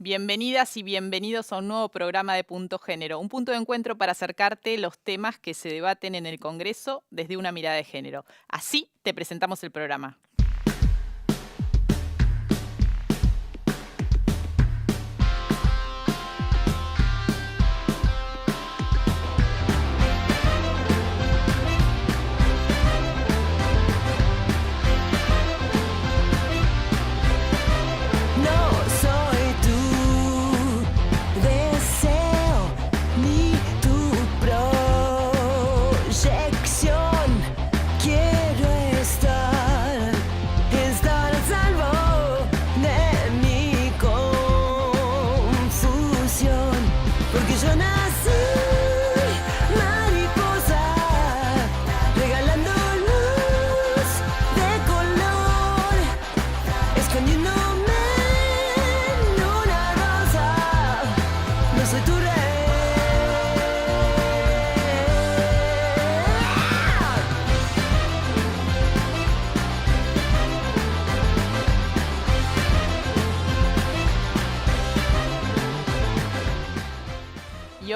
Bienvenidas y bienvenidos a un nuevo programa de Punto Género, un punto de encuentro para acercarte los temas que se debaten en el Congreso desde una mirada de género. Así te presentamos el programa.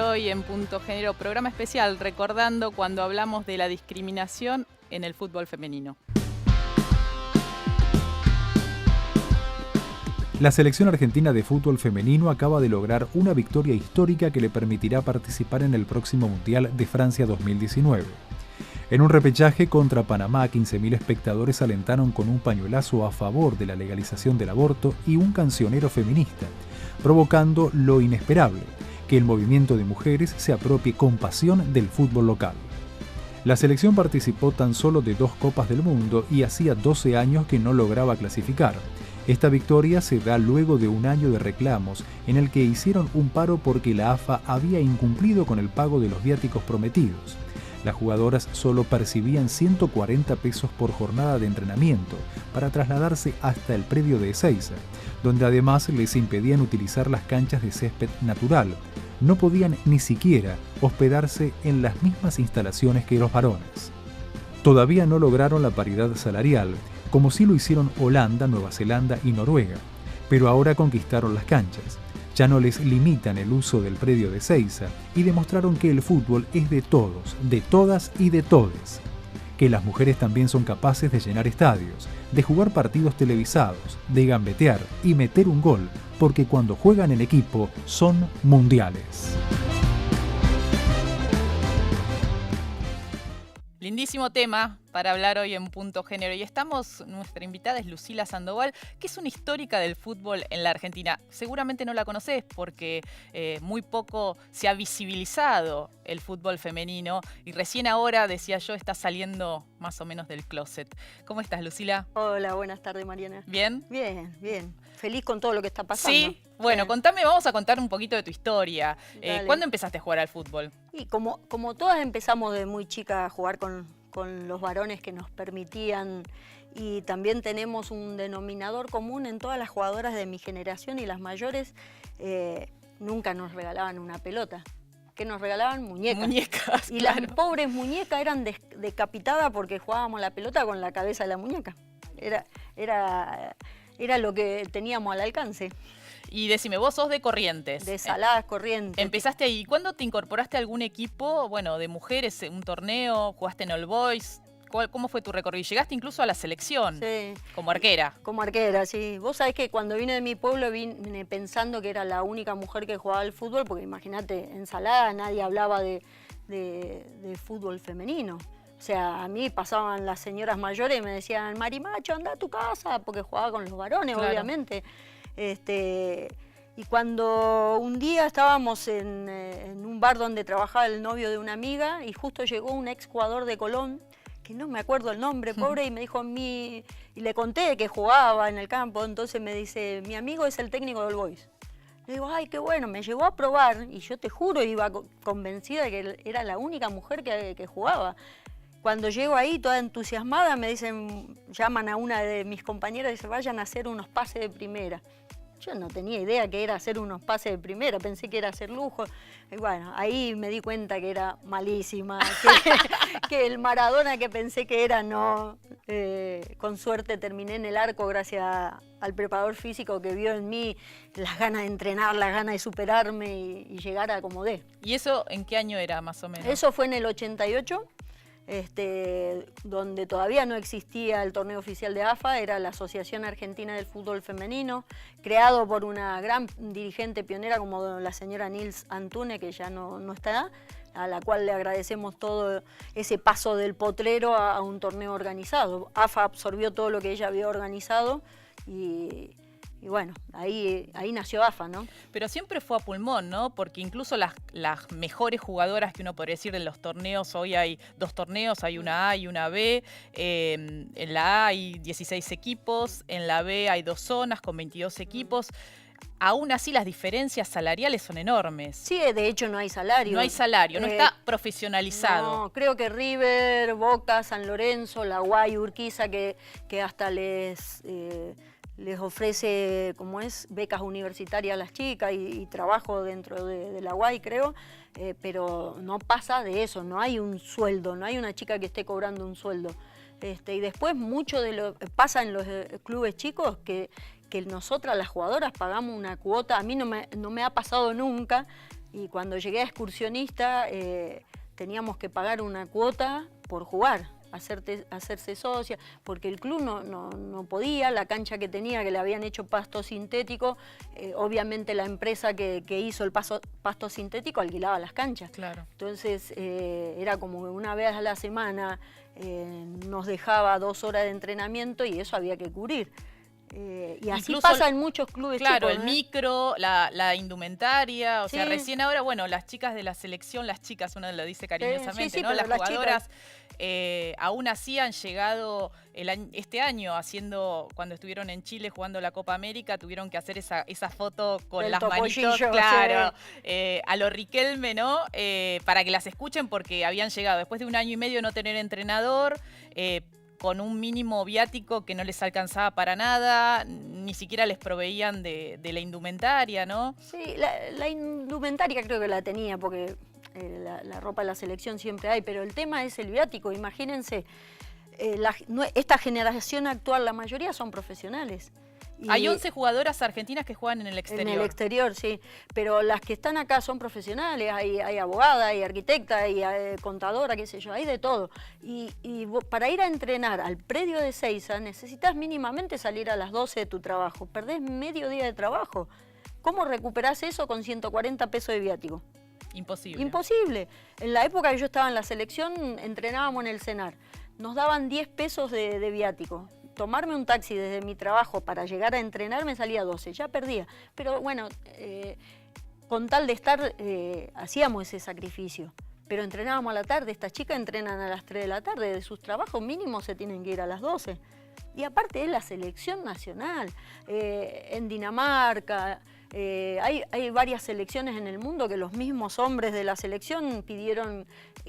Hoy en Punto Género, programa especial recordando cuando hablamos de la discriminación en el fútbol femenino. La selección argentina de fútbol femenino acaba de lograr una victoria histórica que le permitirá participar en el próximo Mundial de Francia 2019. En un repechaje contra Panamá, 15.000 espectadores alentaron con un pañuelazo a favor de la legalización del aborto y un cancionero feminista, provocando lo inesperable, que el movimiento de mujeres se apropie con pasión del fútbol local. La selección participó tan solo de 2 Copas del Mundo y hacía 12 años que no lograba clasificar. Esta victoria se da luego de un año de reclamos en el que hicieron un paro porque la AFA había incumplido con el pago de los viáticos prometidos. Las jugadoras solo percibían 140 pesos por jornada de entrenamiento para trasladarse hasta el predio de Ezeiza, donde además les impedían utilizar las canchas de césped natural. No podían ni siquiera hospedarse en las mismas instalaciones que los varones. Todavía no lograron la paridad salarial, como sí lo hicieron Holanda, Nueva Zelanda y Noruega, pero ahora conquistaron las canchas. Ya no les limitan el uso del predio de Ezeiza y demostraron que el fútbol es de todos, de todas y de todes. Que las mujeres también son capaces de llenar estadios, de jugar partidos televisados, de gambetear y meter un gol, porque cuando juegan en equipo son mundiales. Lindísimo tema para hablar hoy en Punto Género. Y nuestra invitada es Lucila Sandoval, que es una histórica del fútbol en la Argentina. Seguramente no la conocés porque muy poco se ha visibilizado el fútbol femenino y recién ahora, decía yo, está saliendo más o menos del closet. ¿Cómo estás, Lucila? Hola, buenas tardes, Mariana. ¿Bien? Bien, bien. Feliz con todo lo que está pasando. Sí. Bueno, vamos a contar un poquito de tu historia. ¿Cuándo empezaste a jugar al fútbol? Y como todas empezamos de muy chica a jugar con los varones que nos permitían, y también tenemos un denominador común en todas las jugadoras de mi generación y las mayores, nunca nos regalaban una pelota. Que nos regalaban muñecas. Muñecas, y claro. Las pobres muñecas eran decapitadas porque jugábamos la pelota con la cabeza de la muñeca. Era lo que teníamos al alcance. Y decime, vos sos de Corrientes. De Saladas, Corrientes. Empezaste ahí. ¿Cuándo te incorporaste a algún equipo, de mujeres, un torneo? ¿Jugaste en All Boys? ¿Cómo fue tu recorrido? ¿Llegaste incluso a la selección? Sí. Como arquera. Como arquera, sí. Vos sabés que cuando vine de mi pueblo vine pensando que era la única mujer que jugaba al fútbol, porque imagínate, en Salada nadie hablaba de fútbol femenino. O sea, a mí pasaban las señoras mayores y me decían, Marimacho, anda a tu casa, porque jugaba con los varones, claro. Obviamente. Y cuando un día estábamos en un bar donde trabajaba el novio de una amiga y justo llegó un ex jugador de Colón, que no me acuerdo el nombre, pobre, y me dijo, y le conté que jugaba en el campo, entonces me dice, mi amigo es el técnico del Boys. Le digo, ay, qué bueno, me llevó a probar y yo te juro, iba convencida de que era la única mujer que jugaba. Cuando llego ahí, toda entusiasmada, me dicen, llaman a una de mis compañeras y dicen, vayan a hacer unos pases de primera. Yo no tenía idea que era hacer unos pases de primera, pensé que era hacer lujo. Y bueno, ahí me di cuenta que era malísima, que el Maradona que pensé que era, no. Con suerte terminé en el arco gracias al preparador físico que vio en mí las ganas de entrenar, las ganas de superarme y llegar a como dé. ¿Y eso en qué año era más o menos? Eso fue en el 88. Donde todavía no existía el torneo oficial de AFA, era la Asociación Argentina del Fútbol Femenino, creado por una gran dirigente pionera como la señora Nils Antune, que ya no está, a la cual le agradecemos todo ese paso del potrero a un torneo organizado. AFA absorbió todo lo que ella había organizado y bueno, ahí nació AFA, ¿no? Pero siempre fue a pulmón, ¿no? Porque incluso las mejores jugadoras que uno podría decir en los torneos, hoy hay 2 torneos, hay una A y una B. En la A hay 16 equipos, en la B hay 2 zonas con 22 equipos. Aún así las diferencias salariales son enormes. Sí, de hecho no hay salario. No hay salario, no está profesionalizado. No, creo que River, Boca, San Lorenzo, La Guay, Urquiza, que hasta les ofrece, como es, becas universitarias a las chicas y trabajo dentro de la UAI, creo, pero no pasa de eso, no hay un sueldo, no hay una chica que esté cobrando un sueldo. Y después mucho de lo pasa en los clubes chicos que nosotras las jugadoras pagamos una cuota, a mí no me ha pasado nunca, y cuando llegué a excursionista teníamos que pagar una cuota por jugar. Hacerse socia, porque el club no podía, la cancha que tenía, que le habían hecho pasto sintético, obviamente la empresa que hizo el pasto sintético alquilaba las canchas. Claro. Entonces era como que una vez a la semana nos dejaba 2 horas de entrenamiento y eso había que cubrir. Y así incluso pasa en muchos clubes claro, chicos, el micro, la indumentaria, o sea, Sí. recién ahora, bueno, las chicas de la selección, las chicas, uno lo dice cariñosamente, sí, ¿no? pero Las las jugadoras aún así han llegado este año cuando estuvieron en Chile jugando la Copa América, tuvieron que hacer esa foto con Del las manitos, topollillo, claro, a lo Riquelme, ¿no? Para que las escuchen porque habían llegado después de 1 año y medio no tener entrenador, con un mínimo viático que no les alcanzaba para nada, ni siquiera les proveían de la indumentaria, ¿no? Sí, la indumentaria creo que la tenía, porque la ropa de la selección siempre hay, pero el tema es el viático. Imagínense, esta generación actual, la mayoría son profesionales. Hay 11 jugadoras argentinas que juegan en el exterior. En el exterior, sí. Pero las que están acá son profesionales, hay abogada, hay arquitecta, hay contadora, qué sé yo, hay de todo. Y para ir a entrenar al predio de Seiza necesitas mínimamente salir a las 12 de tu trabajo. Perdés medio día de trabajo. ¿Cómo recuperás eso con 140 pesos de viático? Imposible. Imposible. En la época que yo estaba en la selección, entrenábamos en el CENAR. Nos daban 10 pesos de viático. Tomarme un taxi desde mi trabajo para llegar a entrenar me salía 12, ya perdía. Pero bueno, con tal de estar, hacíamos ese sacrificio. Pero entrenábamos a la tarde, estas chicas entrenan a las 3 de la tarde, de sus trabajos mínimos se tienen que ir a las 12. Y aparte es la selección nacional, en Dinamarca, hay varias selecciones en el mundo que los mismos hombres de la selección pidieron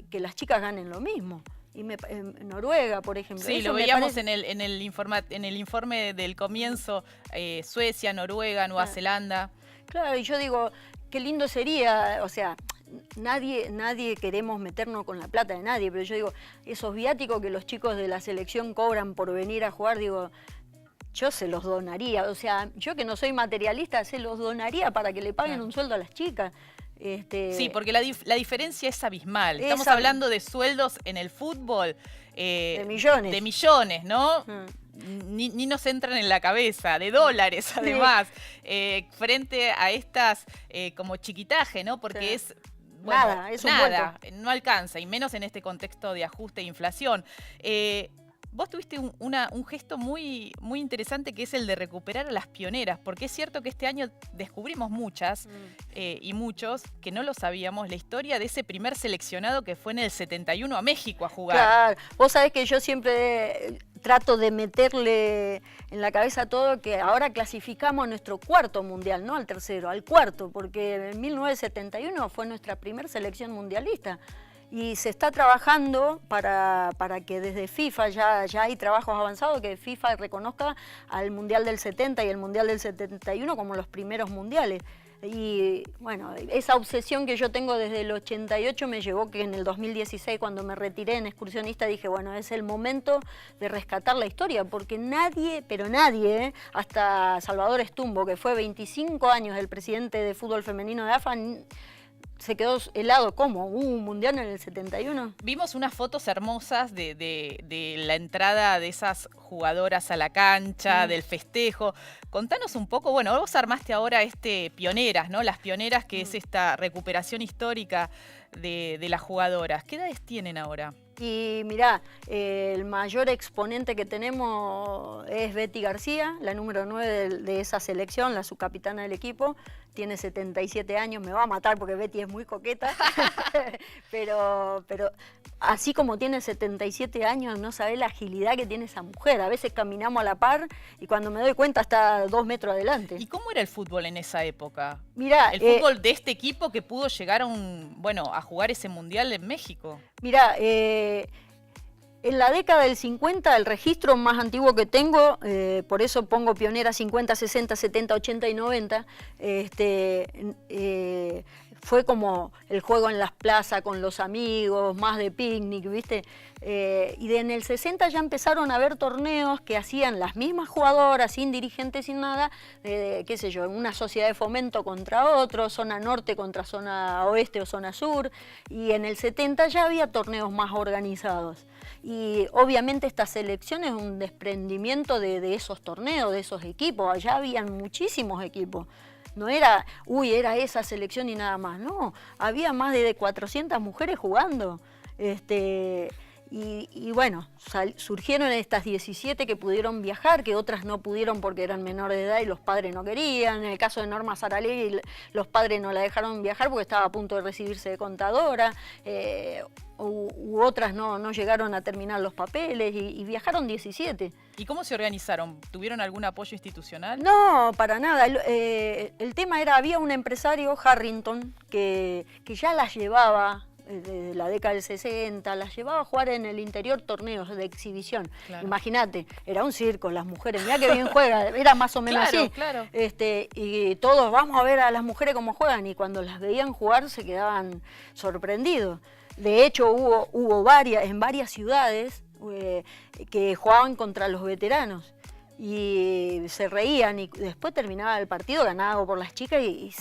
que las chicas ganen lo mismo. En Noruega, por ejemplo. Sí, eso lo veíamos parece... en el informe del comienzo, Suecia, Noruega, Nueva Zelanda. Claro, y yo digo, qué lindo sería, o sea, nadie queremos meternos con la plata de nadie, pero yo digo, esos viáticos que los chicos de la selección cobran por venir a jugar, digo, yo se los donaría, o sea, yo que no soy materialista, se los donaría para que le paguen un sueldo a las chicas. Sí, porque la diferencia es abismal. Estamos hablando de sueldos en el fútbol. De millones. De millones, ¿no? Ni nos entran en la cabeza, de dólares además, frente a estas como chiquitaje, ¿no? Porque es... Bueno, nada, es un nada, vuelto. No alcanza, y menos en este contexto de ajuste e inflación. Vos tuviste un gesto muy, muy interesante que es el de recuperar a las pioneras, porque es cierto que este año descubrimos muchas y muchos que no lo sabíamos, la historia de ese primer seleccionado que fue en el 71 a México a jugar. Claro, vos sabés que yo siempre trato de meterle en la cabeza todo que ahora clasificamos a nuestro 4.º mundial, no al 3.º, al 4.º, porque en 1971 fue nuestra primera selección mundialista. Y se está trabajando para que desde FIFA, ya hay trabajos avanzados, que FIFA reconozca al Mundial del 70 y el Mundial del 71 como los primeros mundiales. Y bueno, esa obsesión que yo tengo desde el 88 me llevó que en el 2016, cuando me retiré en excursionista, dije, bueno, es el momento de rescatar la historia, porque nadie, pero nadie, hasta Salvador Estumbo, que fue 25 años el presidente de fútbol femenino de AFA, se quedó helado. ¿Cómo? ¿Hubo un mundial en el 71? Vimos unas fotos hermosas de la entrada de esas jugadoras a la cancha, del festejo. Contanos un poco, bueno, vos armaste ahora Pioneras, ¿no? Las Pioneras, que es esta recuperación histórica de las jugadoras. ¿Qué edades tienen ahora? Y mirá, el mayor exponente que tenemos es Betty García, la número 9 de esa selección, la subcapitana del equipo. Tiene 77 años, me va a matar porque Betty es muy coqueta, pero así como tiene 77 años, no sabés la agilidad que tiene esa mujer. A veces caminamos a la par y cuando me doy cuenta está 2 metros adelante. ¿Y cómo era el fútbol en esa época? Mirá, el fútbol de este equipo que pudo llegar a jugar ese mundial en México. Mirá, en la década del 50, el registro más antiguo que tengo, por eso pongo Pionera 50, 60, 70, 80 y 90, fue como el juego en las plazas con los amigos, más de picnic, ¿viste? Y en el 60 ya empezaron a haber torneos que hacían las mismas jugadoras, sin dirigentes, sin nada, qué sé yo, una sociedad de fomento contra otro, zona norte contra zona oeste o zona sur, y en el 70 ya había torneos más organizados. Y obviamente esta selección es un desprendimiento de esos torneos, de esos equipos. Allá habían muchísimos equipos. No era, era esa selección y nada más. No, había más de 400 mujeres jugando. Y bueno, surgieron estas 17 que pudieron viajar, que otras no pudieron porque eran menores de edad y los padres no querían. En el caso de Norma Saralegui, los padres no la dejaron viajar porque estaba a punto de recibirse de contadora. U otras no llegaron a terminar los papeles y viajaron 17. ¿Y cómo se organizaron? ¿Tuvieron algún apoyo institucional? No, para nada. El tema era, había un empresario, Harrington, que ya las llevaba desde la década del 60, las llevaba a jugar en el interior torneos de exhibición. Claro. Imagínate, era un circo, las mujeres, mirá que bien juega, era más o menos así. Claro. Y todos, vamos a ver a las mujeres cómo juegan, y cuando las veían jugar se quedaban sorprendidos. De hecho, hubo en varias ciudades que jugaban contra los veteranos y se reían, y después terminaba el partido ganado por las chicas y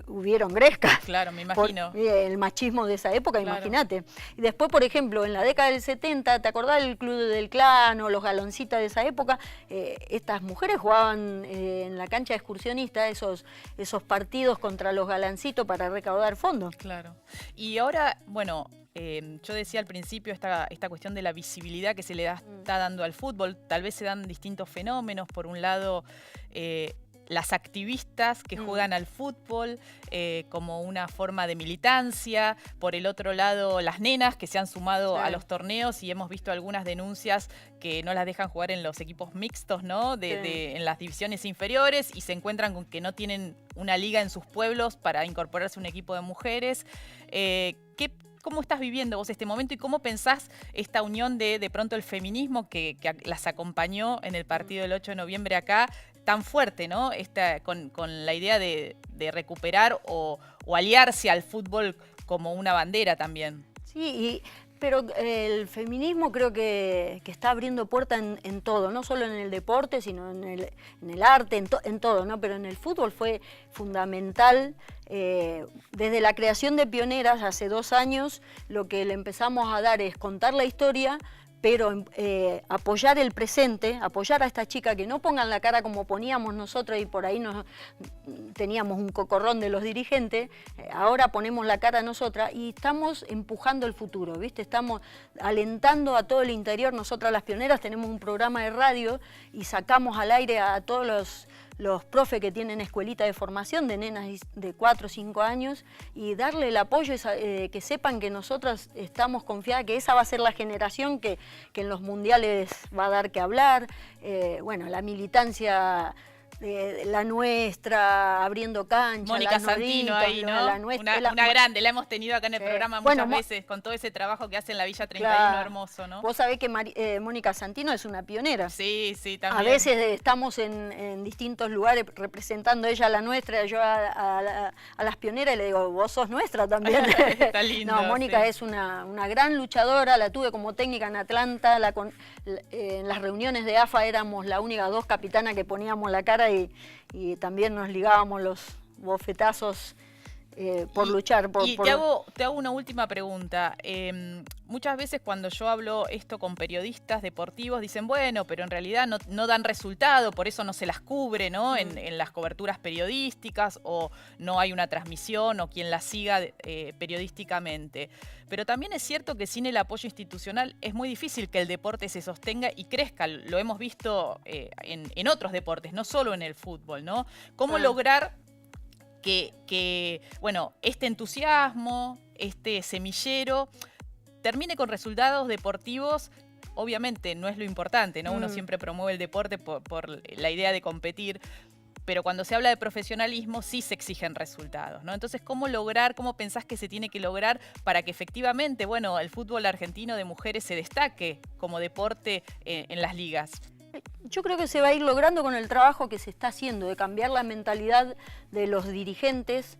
hubieron grescas. Claro, me imagino. El machismo de esa época, claro. Imagínate. Y después, por ejemplo, en la década del 70, ¿te acordás del Club del Clan o los Galoncitas de esa época? Estas mujeres jugaban en la cancha de excursionista esos partidos contra los galancitos para recaudar fondos. Claro. Y ahora, bueno, yo decía al principio esta cuestión de la visibilidad que se le está dando al fútbol. Tal vez se dan distintos fenómenos. Por un lado, las activistas que juegan al fútbol como una forma de militancia. Por el otro lado, las nenas que se han sumado a los torneos, y hemos visto algunas denuncias que no las dejan jugar en los equipos mixtos, ¿no? En las divisiones inferiores, y se encuentran con que no tienen una liga en sus pueblos para incorporarse a un equipo de mujeres. ¿Cómo estás viviendo vos este momento y cómo pensás esta unión de pronto el feminismo que las acompañó en el partido del 8 de noviembre acá, tan fuerte, ¿no? Con la idea de recuperar o aliarse al fútbol como una bandera también. Sí, pero el feminismo creo que está abriendo puertas en todo, no solo en el deporte, sino en el arte, en todo, ¿no? Pero en el fútbol fue fundamental. Desde la creación de Pioneras hace 2 años, lo que le empezamos a dar es contar la historia, pero apoyar el presente, apoyar a esta chica, que no pongan la cara como poníamos nosotros y por ahí teníamos un cocorrón de los dirigentes. Ahora ponemos la cara nosotras y estamos empujando el futuro, ¿viste? Estamos alentando a todo el interior. Nosotras las Pioneras tenemos un programa de radio y sacamos al aire a todos los profes que tienen escuelita de formación de nenas de 4 o 5 años, y darle el apoyo, que sepan que nosotros estamos confiadas que esa va a ser la generación que en los mundiales va a dar que hablar. Bueno, la militancia La Nuestra, Abriendo Cancha, Mónica Las Santino Noritos, ahí, ¿no? La Nuestra, Una grande, la hemos tenido acá en el programa muchas veces, con todo ese trabajo que hace en la Villa 31, claro, hermoso, ¿no? Vos sabés que Mónica Santino es una pionera. Sí, también. A veces estamos en distintos lugares representando ella a La Nuestra, yo a las pioneras, y le digo, vos sos nuestra también. Está lindo. No, Mónica es una gran luchadora, la tuve como técnica en Atlanta, en las reuniones de AFA éramos la única 2 capitanas que poníamos la cara y también nos ligábamos los bofetazos por luchar. Te hago una última pregunta. Muchas veces cuando yo hablo esto con periodistas deportivos dicen, bueno, pero en realidad no dan resultado, por eso no se las cubre, ¿no? En las coberturas periodísticas, o no hay una transmisión o quien las siga periodísticamente. Pero también es cierto que sin el apoyo institucional es muy difícil que el deporte se sostenga y crezca. Lo hemos visto en otros deportes, no solo en el fútbol, ¿no? ¿Cómo lograr que este entusiasmo, este semillero, termine con resultados deportivos? Obviamente no es lo importante, ¿no? Uno siempre promueve el deporte por la idea de competir, pero cuando se habla de profesionalismo sí se exigen resultados, ¿no? Entonces, ¿cómo pensás que se tiene que lograr para que efectivamente, el fútbol argentino de mujeres se destaque como deporte en las ligas? Yo creo que se va a ir logrando con el trabajo que se está haciendo, de cambiar la mentalidad de los dirigentes.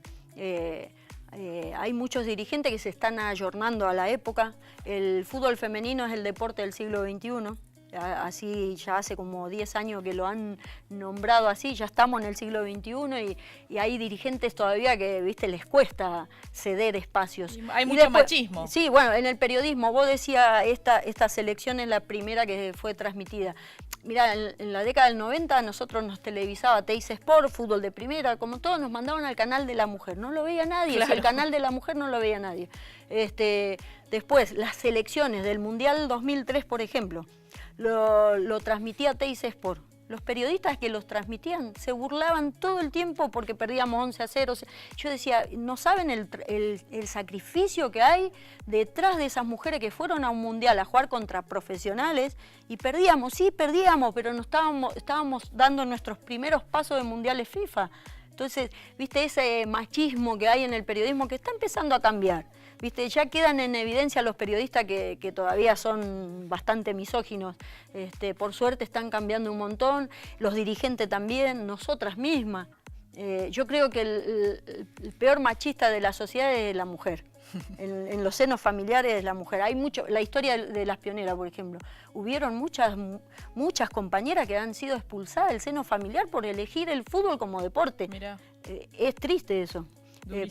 Hay muchos dirigentes que se están ayornando a la época. El fútbol femenino es el deporte del siglo XXI. Así ya hace como 10 años que lo han nombrado así, ya estamos en el siglo XXI y hay dirigentes todavía que, viste, les cuesta ceder espacios. Hay mucho machismo. Sí, en el periodismo, vos decías, esta selección es la primera que fue transmitida. Mirá, en la década del 90 nosotros nos televisaba Teis Sport, fútbol de primera, como todos nos mandaban al canal de la mujer, no lo veía nadie, claro. El canal de la mujer no lo veía nadie. Después, las selecciones del Mundial 2003, por ejemplo, lo transmitía Teis Sport. Los periodistas que los transmitían se burlaban todo el tiempo porque perdíamos 11-0. Yo decía, ¿no saben el sacrificio que hay detrás de esas mujeres que fueron a un mundial a jugar contra profesionales y perdíamos? Sí, perdíamos, pero estábamos dando nuestros primeros pasos de mundiales FIFA. Entonces, viste, ese machismo que hay en el periodismo que está empezando a cambiar. ¿Viste? Ya quedan en evidencia los periodistas que todavía son bastante misóginos. Por suerte están cambiando un montón, los dirigentes también, nosotras mismas. Yo creo que el peor machista de la sociedad es la mujer. En los senos familiares es la mujer. Hay la historia de las pioneras, por ejemplo. Hubieron muchas compañeras que han sido expulsadas del seno familiar por elegir el fútbol como deporte. Mirá. Es triste eso.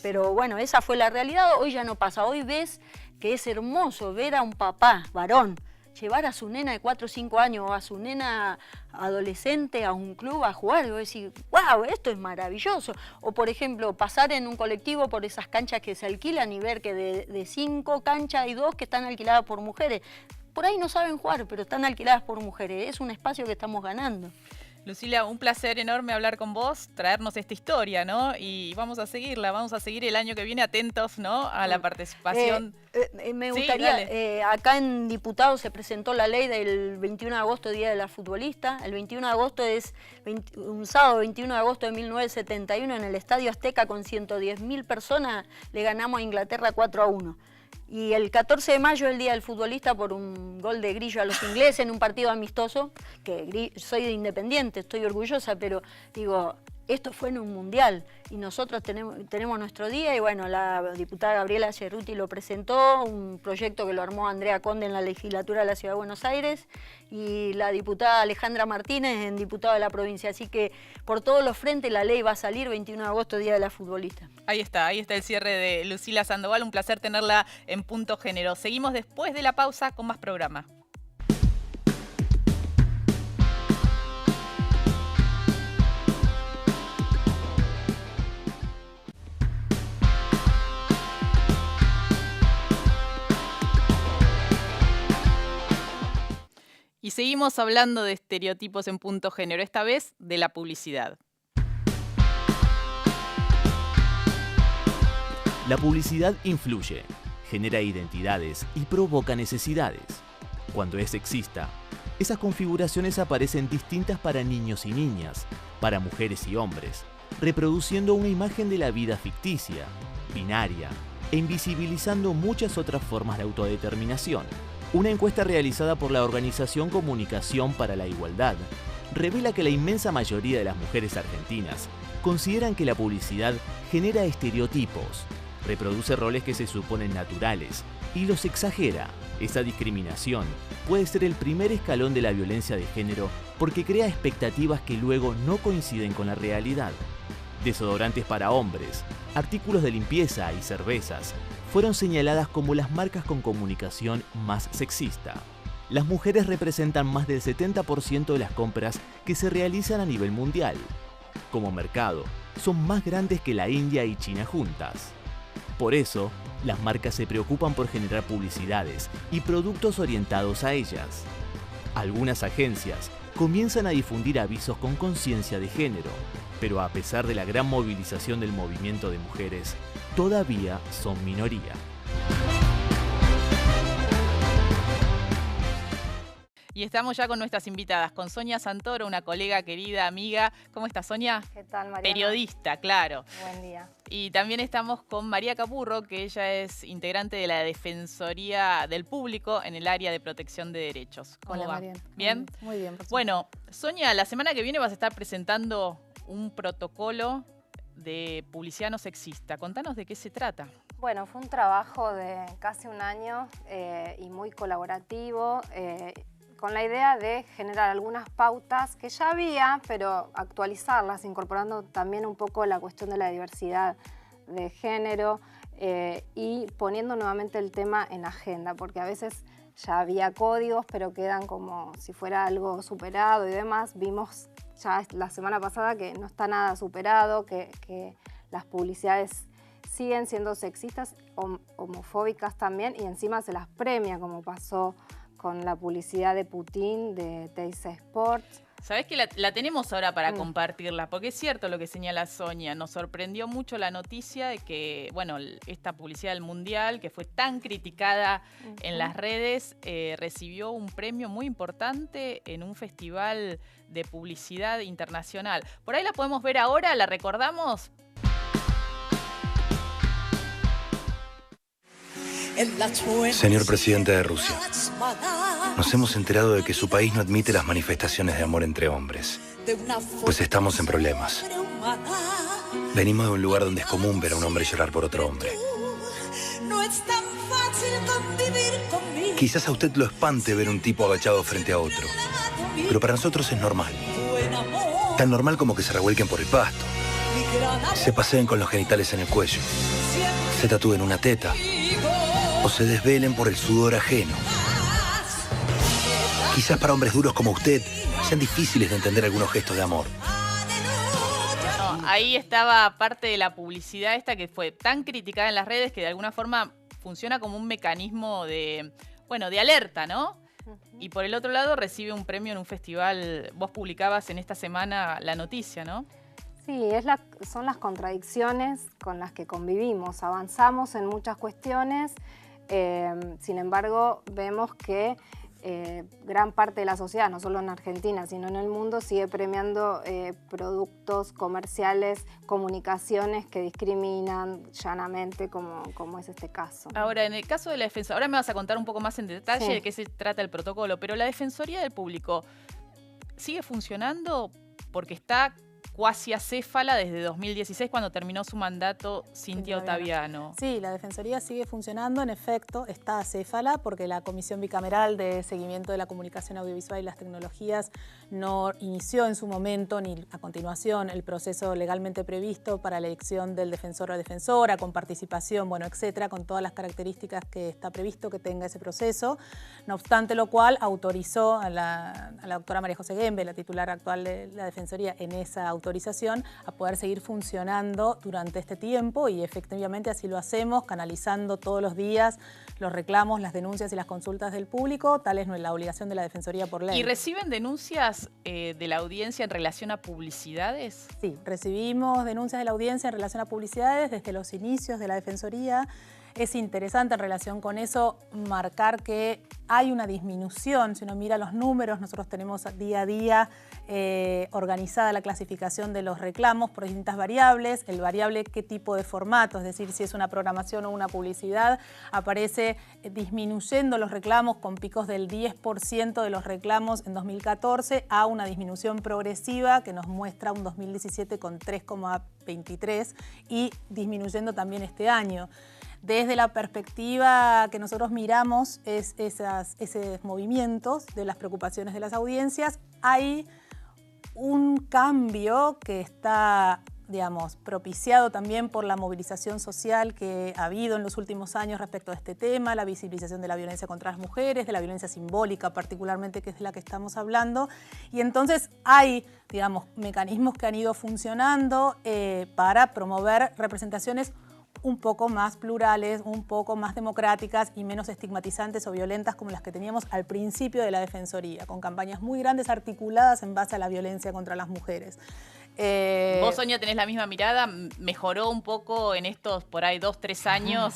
Pero esa fue la realidad. Hoy ya no pasa. Hoy ves que es hermoso ver a un papá, varón, llevar a su nena de 4 o 5 años o a su nena adolescente a un club a jugar. Y vos decís, wow, esto es maravilloso. O, por ejemplo, pasar en un colectivo por esas canchas que se alquilan y ver que de 5 canchas hay 2 que están alquiladas por mujeres. Por ahí no saben jugar, pero están alquiladas por mujeres. Es un espacio que estamos ganando. Lucila, un placer enorme hablar con vos, traernos esta historia, ¿no? Y vamos a seguirla, vamos a seguir el año que viene atentos, ¿no? A la participación. Me gustaría, acá en Diputados se presentó la ley del 21 de agosto, Día de la Futbolista. El 21 de agosto es un sábado, 21 de agosto de 1971, en el Estadio Azteca con 110.000 personas, le ganamos a Inglaterra 4-1. Y el 14 de mayo, el Día del Futbolista, por un gol de Grillo a los ingleses en un partido amistoso, que soy de Independiente, estoy orgullosa, pero digo, esto fue en un mundial y nosotros tenemos nuestro día y la diputada Gabriela Cerruti lo presentó, un proyecto que lo armó Andrea Conde en la legislatura de la Ciudad de Buenos Aires y la diputada Alejandra Martínez en diputada de la provincia, así que por todos los frentes la ley va a salir 21 de agosto, Día de la Futbolista. Ahí está el cierre de Lucila Sandoval, un placer tenerla en Punto Género. Seguimos después de la pausa con más programa. Y seguimos hablando de estereotipos en Punto Género, esta vez de la publicidad. La publicidad influye, genera identidades y provoca necesidades. Cuando es sexista, esas configuraciones aparecen distintas para niños y niñas, para mujeres y hombres, reproduciendo una imagen de la vida ficticia, binaria, e invisibilizando muchas otras formas de autodeterminación. Una encuesta realizada por la organización Comunicación para la Igualdad revela que la inmensa mayoría de las mujeres argentinas consideran que la publicidad genera estereotipos, reproduce roles que se suponen naturales y los exagera. Esa discriminación puede ser el primer escalón de la violencia de género porque crea expectativas que luego no coinciden con la realidad. Desodorantes para hombres, artículos de limpieza y cervezas fueron señaladas como las marcas con comunicación más sexista. Las mujeres representan más del 70% de las compras que se realizan a nivel mundial. Como mercado, son más grandes que la India y China juntas. Por eso, las marcas se preocupan por generar publicidades y productos orientados a ellas. Algunas agencias comienzan a difundir avisos con conciencia de género, pero a pesar de la gran movilización del movimiento de mujeres, todavía son minoría. Y estamos ya con nuestras invitadas, con Sonia Santoro, una colega querida, amiga. ¿Cómo estás, Sonia? ¿Qué tal, Mariana? Periodista, claro. Buen día. Y también estamos con María Capurro, que ella es integrante de la Defensoría del Público en el área de protección de derechos. ¿Cómo Hola, va? Mariana. ¿Bien? Muy bien, por supuesto. Bueno, Sonia, la semana que viene vas a estar presentando un protocolo de publicidad no sexista. Contanos de qué se trata. Bueno, fue un trabajo de casi un año y muy colaborativo, con la idea de generar algunas pautas que ya había, pero actualizarlas, incorporando también un poco la cuestión de la diversidad de género y poniendo nuevamente el tema en agenda, porque a veces ya había códigos, pero quedan como si fuera algo superado y demás. Vimos ya la semana pasada que no está nada superado, que las publicidades siguen siendo sexistas, homofóbicas también, y encima se las premia, como pasó con la publicidad de Putin, de Teis Sports. Sabés que la tenemos ahora para compartirla, porque es cierto lo que señala Sonia. Nos sorprendió mucho la noticia de que, bueno, esta publicidad del Mundial, que fue tan criticada en las redes, recibió un premio muy importante en un festival de publicidad internacional. Por ahí la podemos ver ahora, ¿la recordamos? Señor presidente de Rusia, nos hemos enterado de que su país no admite las manifestaciones de amor entre hombres, pues estamos en problemas. Venimos de un lugar donde es común ver a un hombre llorar por otro hombre. Quizás a usted lo espante ver un tipo agachado frente a otro, pero para nosotros es normal. Tan normal como que se revuelquen por el pasto, se paseen con los genitales en el cuello, se tatúen una teta o se desvelen por el sudor ajeno. Quizás para hombres duros como usted sean difíciles de entender algunos gestos de amor. No, ahí estaba parte de la publicidad esta que fue tan criticada en las redes que de alguna forma funciona como un mecanismo de, bueno, de alerta, ¿no? Y por el otro lado recibe un premio en un festival. Vos publicabas en esta semana la noticia, ¿no? Sí, son las contradicciones con las que convivimos. Avanzamos en muchas cuestiones, sin embargo, vemos que gran parte de la sociedad, no solo en Argentina, sino en el mundo, sigue premiando productos comerciales, comunicaciones que discriminan llanamente, como es este caso. Ahora, en el caso de la Defensoría, ahora me vas a contar un poco más en detalle Sí. de qué se trata el protocolo, pero la Defensoría del Público sigue funcionando porque está cuasi acéfala desde 2016, cuando terminó su mandato Cintia Ottaviano. Sí, la Defensoría sigue funcionando, en efecto, está acéfala porque la Comisión Bicameral de Seguimiento de la Comunicación Audiovisual y las Tecnologías no inició en su momento ni a continuación el proceso legalmente previsto para la elección del defensor o defensora, con participación, bueno, etcétera, con todas las características que está previsto que tenga ese proceso. No obstante lo cual, autorizó a la doctora María José Gembe, la titular actual de la Defensoría, en esa autorización a poder seguir funcionando durante este tiempo, y efectivamente así lo hacemos, canalizando todos los días los reclamos, las denuncias y las consultas del público. Tal es la obligación de la Defensoría por ley. ¿Y reciben denuncias de la audiencia en relación a publicidades? Sí, recibimos denuncias de la audiencia en relación a publicidades desde los inicios de la Defensoría. Es interesante en relación con eso marcar que hay una disminución. Si uno mira los números, nosotros tenemos día a día organizada la clasificación de los reclamos por distintas variables. El variable qué tipo de formato, es decir, si es una programación o una publicidad, aparece disminuyendo los reclamos con picos del 10% de los reclamos en 2014 a una disminución progresiva que nos muestra un 2017 con 3,23 y disminuyendo también este año. Desde la perspectiva que nosotros miramos esos movimientos de las preocupaciones de las audiencias, hay un cambio que está, digamos, propiciado también por la movilización social que ha habido en los últimos años respecto a este tema, la visibilización de la violencia contra las mujeres, de la violencia simbólica particularmente, que es de la que estamos hablando. Y entonces hay, digamos, mecanismos que han ido funcionando para promover representaciones un poco más plurales, un poco más democráticas y menos estigmatizantes o violentas como las que teníamos al principio de la Defensoría, con campañas muy grandes articuladas en base a la violencia contra las mujeres. Vos, Sonia, tenés la misma mirada. ¿Mejoró un poco en estos, por ahí, 2-3 años?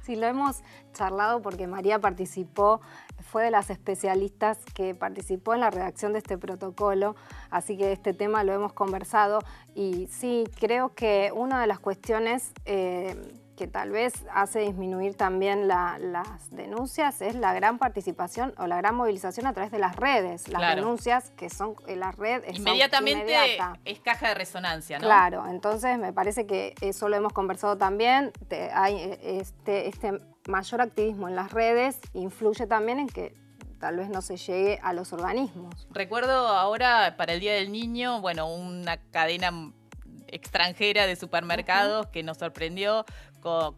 Sí, lo hemos charlado porque María participó, fue de las especialistas que participó en la redacción de este protocolo, así que este tema lo hemos conversado y sí, creo que una de las cuestiones que tal vez hace disminuir también las denuncias es la gran participación o la gran movilización a través de las redes. Las denuncias que son en las redes inmediatamente es caja de resonancia, ¿no? Claro, entonces me parece que eso lo hemos conversado también. Hay este mayor activismo en las redes influye también en que tal vez no se llegue a los organismos. Recuerdo ahora para el Día del Niño, bueno, una cadena extranjera de supermercados que nos sorprendió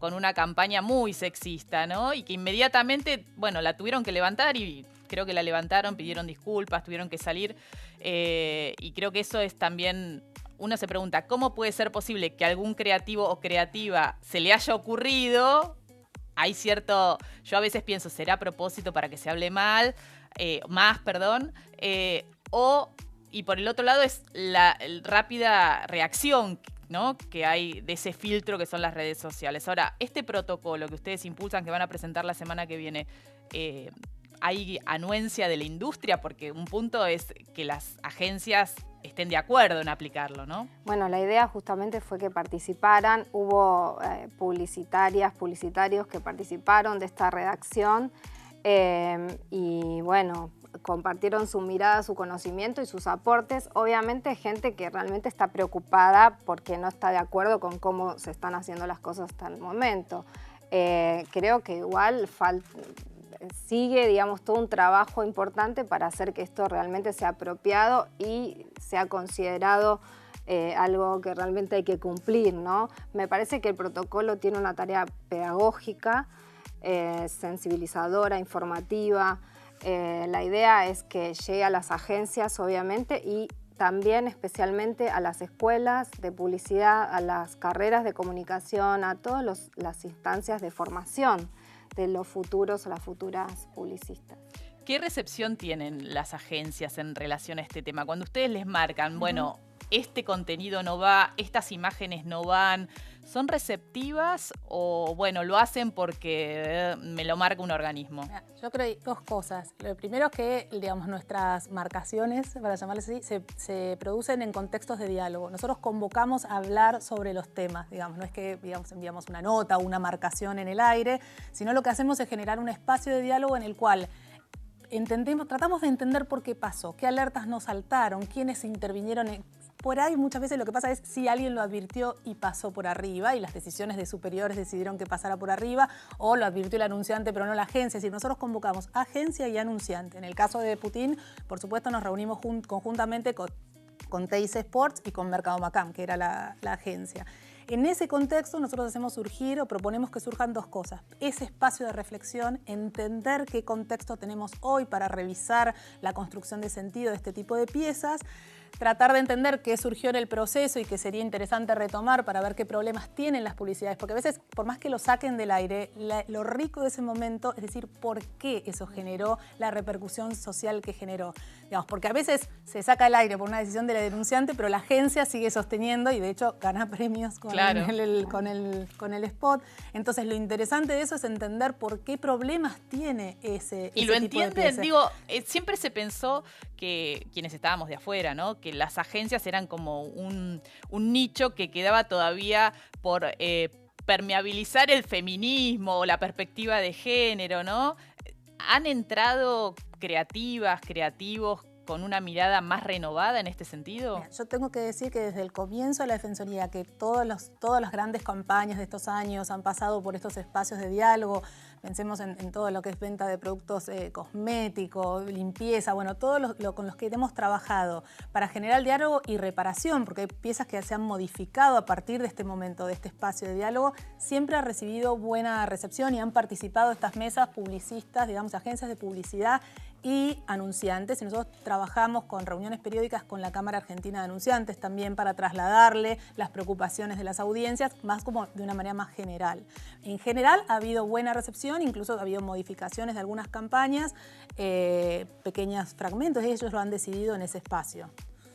con una campaña muy sexista, ¿no? Y que inmediatamente, bueno, la tuvieron que levantar y creo que la levantaron, pidieron disculpas, tuvieron que salir y creo que eso es también, uno se pregunta, ¿cómo puede ser posible que algún creativo o creativa se le haya ocurrido? Hay cierto, yo a veces pienso, ¿será a propósito para que se hable más, y por el otro lado es la rápida reacción, ¿no?, que hay de ese filtro que son las redes sociales. Ahora, este protocolo que ustedes impulsan, que van a presentar la semana que viene, ¿hay anuencia de la industria? Porque un punto es que las agencias estén de acuerdo en aplicarlo, ¿no? Bueno, la idea justamente fue que participaran, hubo publicitarios que participaron de esta redacción y bueno, compartieron su mirada, su conocimiento y sus aportes. Obviamente gente que realmente está preocupada porque no está de acuerdo con cómo se están haciendo las cosas hasta el momento. Creo que igual sigue, digamos, todo un trabajo importante para hacer que esto realmente sea apropiado y sea considerado algo que realmente hay que cumplir, ¿no? Me parece que el protocolo tiene una tarea pedagógica, sensibilizadora, informativa. La idea es que llegue a las agencias, obviamente, y también especialmente a las escuelas de publicidad, a las carreras de comunicación, a todas las instancias de formación de los futuros o las futuras publicistas. ¿Qué recepción tienen las agencias en relación a este tema? Cuando ustedes les marcan, bueno, este contenido no va, estas imágenes no van, ¿son receptivas o, bueno, lo hacen porque me lo marca un organismo? Yo creo que hay dos cosas. Lo primero es que, digamos, nuestras marcaciones, para llamarles así, se producen en contextos de diálogo. Nosotros convocamos a hablar sobre los temas, digamos, no es que, digamos, enviamos una nota o una marcación en el aire, sino lo que hacemos es generar un espacio de diálogo en el cual tratamos de entender por qué pasó, qué alertas nos saltaron, quiénes intervinieron. Por ahí muchas veces lo que pasa es si alguien lo advirtió y pasó por arriba y las decisiones de superiores decidieron que pasara por arriba, o lo advirtió el anunciante pero no la agencia. Es decir, nosotros convocamos agencia y anunciante. En el caso de Putin, por supuesto, nos reunimos conjuntamente con Teis Sports y con Mercado Macam, que era la agencia. En ese contexto nosotros hacemos surgir o proponemos que surjan dos cosas. Ese espacio de reflexión, entender qué contexto tenemos hoy para revisar la construcción de sentido de este tipo de piezas, tratar de entender qué surgió en el proceso y que sería interesante retomar para ver qué problemas tienen las publicidades, porque a veces, por más que lo saquen del aire, lo rico de ese momento es decir por qué eso generó la repercusión social que generó. Digamos, porque a veces se saca del aire por una decisión de la denunciante, pero la agencia sigue sosteniendo y de hecho gana premios con Claro. con el spot. Entonces lo interesante de eso es entender por qué problemas tiene ese Y lo tipo de entienden, pieza. digo, siempre se pensó que quienes estábamos de afuera, ¿no? Que las agencias eran como un nicho que quedaba todavía por permeabilizar el feminismo o la perspectiva de género, ¿no? ¿Han entrado creativos con una mirada más renovada en este sentido? Mira, yo tengo que decir que desde el comienzo de la Defensoría, que todas las grandes campañas de estos años han pasado por estos espacios de diálogo. Pensemos en todo lo que es venta de productos cosméticos, limpieza, bueno, todo lo con los que hemos trabajado para generar diálogo y reparación, porque hay piezas que se han modificado a partir de este momento, de este espacio de diálogo, siempre ha recibido buena recepción y han participado estas mesas publicistas, digamos, agencias de publicidad y anunciantes, y nosotros trabajamos con reuniones periódicas con la Cámara Argentina de Anunciantes también para trasladarle las preocupaciones de las audiencias, más como de una manera más general. En general ha habido buena recepción, incluso ha habido modificaciones de algunas campañas, pequeños fragmentos, y ellos lo han decidido en ese espacio.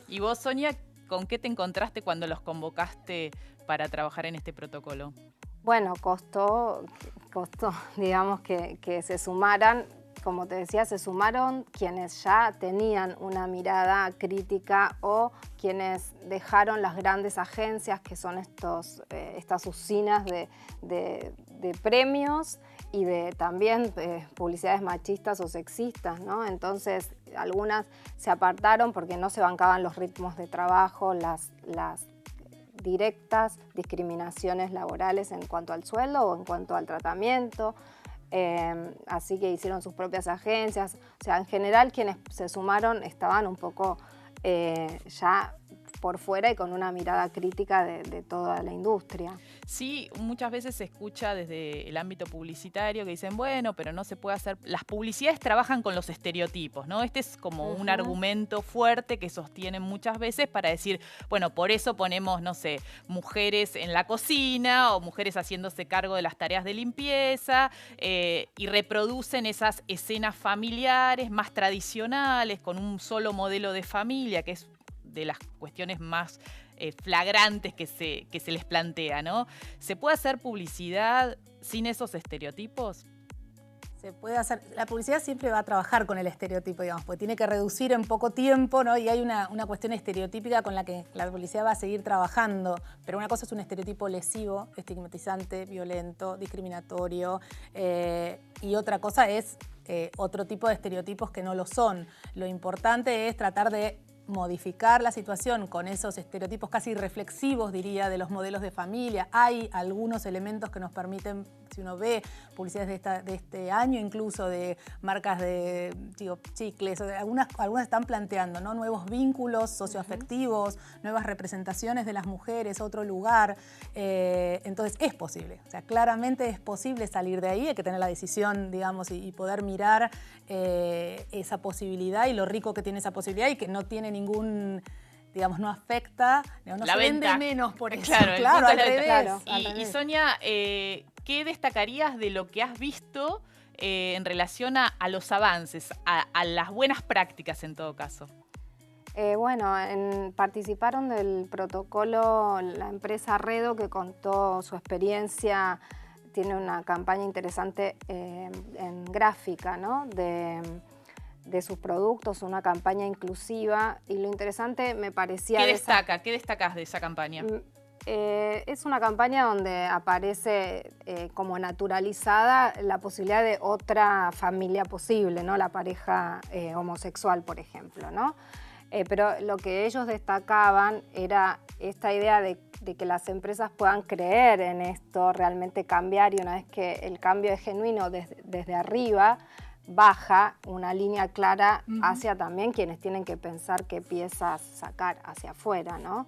Y vos, Sonia, ¿con qué te encontraste cuando los convocaste para trabajar en este protocolo? Bueno, costó digamos, que se sumaran. Como te decía, se sumaron quienes ya tenían una mirada crítica o quienes dejaron las grandes agencias, que son estas usinas de premios y también publicidades machistas o sexistas, ¿no? Entonces, algunas se apartaron porque no se bancaban los ritmos de trabajo, las directas discriminaciones laborales en cuanto al sueldo o en cuanto al tratamiento. Así que hicieron sus propias agencias. O sea, en general quienes se sumaron estaban un poco ya por fuera y con una mirada crítica de toda la industria. Sí, muchas veces se escucha desde el ámbito publicitario que dicen, bueno, pero no se puede hacer... Las publicidades trabajan con los estereotipos, ¿no? Este es como un argumento fuerte que sostienen muchas veces para decir, bueno, por eso ponemos, no sé, mujeres en la cocina o mujeres haciéndose cargo de las tareas de limpieza y reproducen esas escenas familiares más tradicionales con un solo modelo de familia, que es de las cuestiones más flagrantes que se les plantea, ¿no? ¿Se puede hacer publicidad sin esos estereotipos? Se puede hacer. La publicidad siempre va a trabajar con el estereotipo, digamos, porque tiene que reducir en poco tiempo, ¿no? Y hay una cuestión estereotípica con la que la publicidad va a seguir trabajando. Pero una cosa es un estereotipo lesivo, estigmatizante, violento, discriminatorio, y otra cosa es otro tipo de estereotipos que no lo son. Lo importante es tratar de modificar la situación con esos estereotipos casi reflexivos, diría, de los modelos de familia. Hay algunos elementos que nos permiten, si uno ve publicidades de este año, incluso de marcas de chicles, algunas están planteando, ¿no? Nuevos vínculos socioafectivos, nuevas representaciones de las mujeres, otro lugar. Entonces es posible, o sea, claramente es posible salir de ahí, hay que tener la decisión, digamos, y poder mirar esa posibilidad y lo rico que tiene esa posibilidad y que no tiene ningún, digamos, no afecta, no la se venta. vende menos por eso. Claro, al revés. Claro. Y Sonia, ¿qué destacarías de lo que has visto en relación a los avances, a las buenas prácticas en todo caso? Bueno, participaron del protocolo la empresa Redo, que contó su experiencia, tiene una campaña interesante en gráfica, ¿no? de sus productos, una campaña inclusiva, y lo interesante me parecía... ¿Qué destacas de esa campaña? Es una campaña donde aparece como naturalizada la posibilidad de otra familia posible, ¿no? La pareja homosexual, por ejemplo, ¿no? Pero lo que ellos destacaban era esta idea de que las empresas puedan creer en esto, realmente cambiar, y una vez que el cambio es genuino desde arriba, baja una línea clara hacia también quienes tienen que pensar qué piezas sacar hacia afuera, ¿no?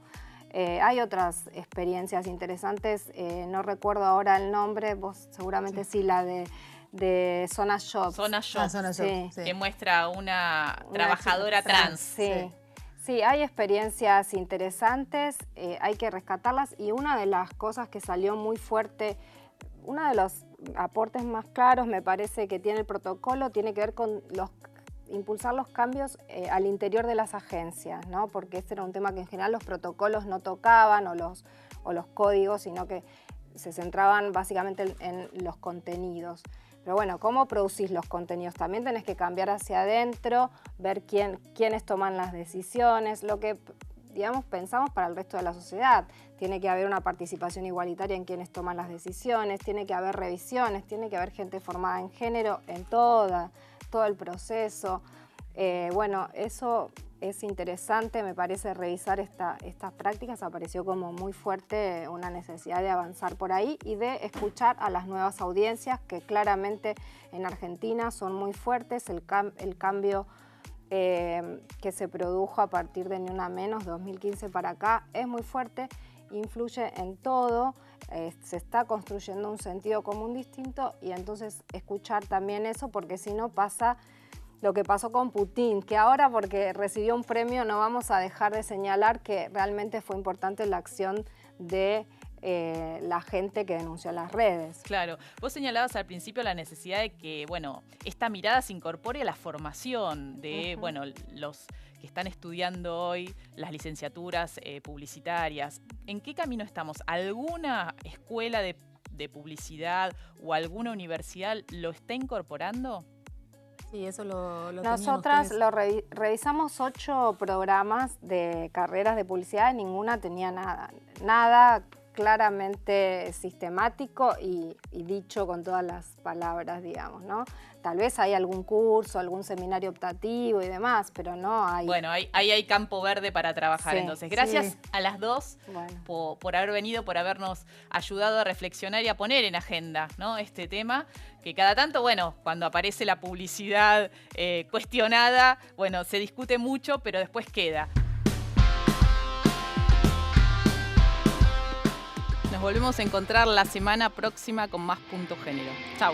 Hay otras experiencias interesantes, no recuerdo ahora el nombre, vos seguramente sí, la de Zona Shop. Zona Shop, sí. que muestra una trabajadora trans. Sí, hay experiencias interesantes, hay que rescatarlas, y una de las cosas que salió muy fuerte, uno de los aportes más claros me parece que tiene el protocolo, tiene que ver con impulsar los cambios al interior de las agencias, ¿no? Porque este era un tema que en general los protocolos no tocaban o los códigos, sino que se centraban básicamente en los contenidos. Pero bueno, ¿cómo producís los contenidos? También tenés que cambiar hacia adentro, ver quiénes toman las decisiones, lo que, digamos, pensamos para el resto de la sociedad. Tiene que haber una participación igualitaria en quienes toman las decisiones, tiene que haber revisiones, tiene que haber gente formada en género en todo el proceso. Bueno, eso es interesante, me parece, revisar estas prácticas. Apareció como muy fuerte una necesidad de avanzar por ahí y de escuchar a las nuevas audiencias que claramente en Argentina son muy fuertes. El cambio que se produjo a partir de Ni Una Menos, 2015 para acá, es muy fuerte, influye en todo, se está construyendo un sentido común distinto y entonces escuchar también eso, porque si no pasa lo que pasó con Putin, que ahora porque recibió un premio no vamos a dejar de señalar que realmente fue importante la acción de la gente que denunció en las redes. Claro, vos señalabas al principio la necesidad de que, bueno, esta mirada se incorpore a la formación de, bueno, los que están estudiando hoy las licenciaturas publicitarias. ¿En qué camino estamos? ¿Alguna escuela de publicidad o alguna universidad lo está incorporando? Sí, eso lo Nosotras revisamos 8 programas de carreras de publicidad y ninguna tenía nada claramente sistemático y dicho con todas las palabras, digamos, ¿no? Tal vez hay algún curso, algún seminario optativo y demás, pero no hay... Bueno, ahí hay campo verde para trabajar, sí, entonces. Gracias a las dos por haber venido, por habernos ayudado a reflexionar y a poner en agenda, ¿no? Este tema, que cada tanto, bueno, cuando aparece la publicidad cuestionada, bueno, se discute mucho, pero después queda. Nos volvemos a encontrar la semana próxima con más Punto Género. Chau.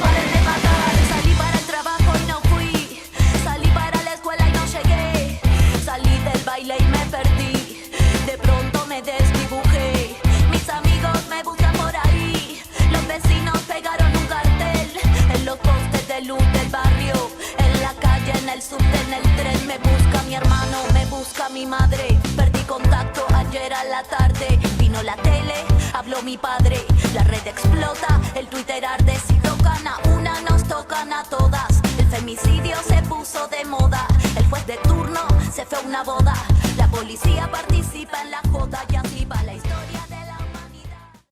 Paren de matar. Salí para el trabajo y no fui. Salí para la escuela y no llegué. Salí del baile y me perdí. De pronto me desdibujé. Mis amigos me buscan por ahí. Los vecinos pegaron un cartel en los postes de luz del barrio. En la calle, en el subte, en el tren. Me busca mi hermano, me busca mi madre. Perdí contacto ayer a la tarde. Vino la tele, habló mi padre. La red explota, el Twitter arde. Si tocan a una, nos tocan a todas. El femicidio se puso de moda.